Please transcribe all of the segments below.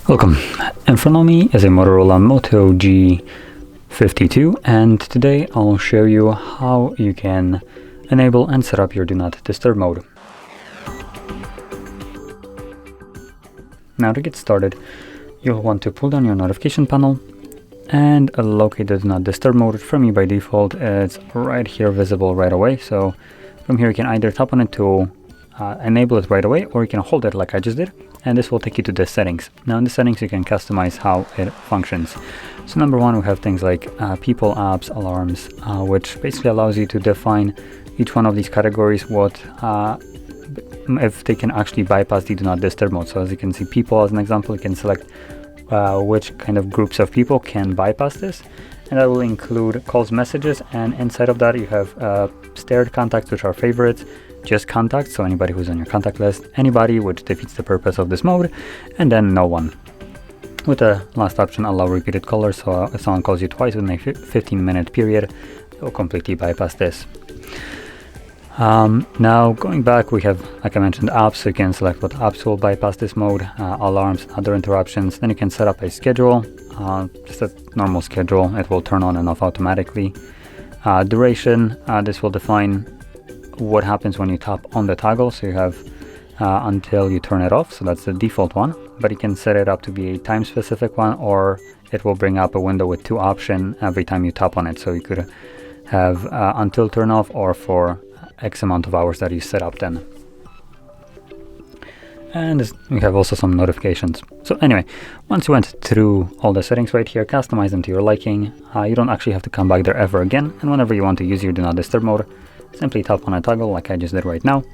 Welcome. In front of me is a Motorola Moto G52, and today I'll show you how you can enable and set up your Do Not Disturb mode. Now to get started, you'll want to pull down your notification panel and locate the Do Not Disturb mode. For me by default it's right here, visible right away, so from here you can either tap on it to enable it right away, or you can hold it like I just did, and this will take you to the settings. Now in the settings you can customize how it functions. So number one, we have things like people, apps, alarms, which basically allows you to define each one of these categories, what if they can actually bypass the Do Not Disturb mode. So as you can see, people as an example, you can select which kind of groups of people can bypass this, and that will include calls, messages, and inside of that you have stared contacts, which are favorites, just contacts, so anybody who's on your contact list, anybody, which defeats the purpose of this mode, and then no one. With the last option, allow repeated callers, so if someone calls you twice within a 15-minute period, it will completely bypass this. Now going back, we have, like I mentioned, apps, so you can select what apps will bypass this mode, alarms, other interruptions. Then you can set up a schedule, just a normal schedule. It will turn on and off automatically. Duration, this will define what happens when you tap on the toggle, so you have until you turn it off, so that's the default one, but you can set it up to be a time specific one, or it will bring up a window with two options every time you tap on it, so you could have until turn off or for X amount of hours that you set up then. And we have also some notifications. So anyway, once you went through all the settings right here, customize them to your liking, you don't actually have to come back there ever again, and whenever you want to use your Do Not Disturb mode, simply tap on a toggle like I just did right now,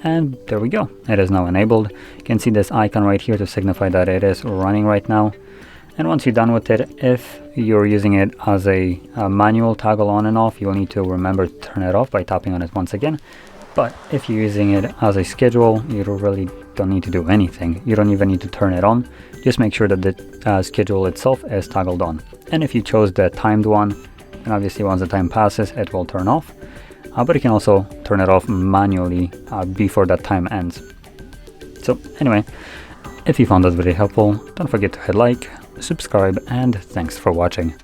and there we go, it is now enabled. You can see this icon right here to signify that it is running right now. And once you're done with it, if you're using it as a manual toggle on and off, you'll need to remember to turn it off by tapping on it once again. But if you're using it as a schedule, you really don't need to do anything. You don't even need to turn it on. Just make sure that the schedule itself is toggled on. And if you chose the timed one, and obviously once the time passes, it will turn off. But you can also turn it off manually before that time ends. So anyway, if you found that very helpful, don't forget to hit like, subscribe, and thanks for watching.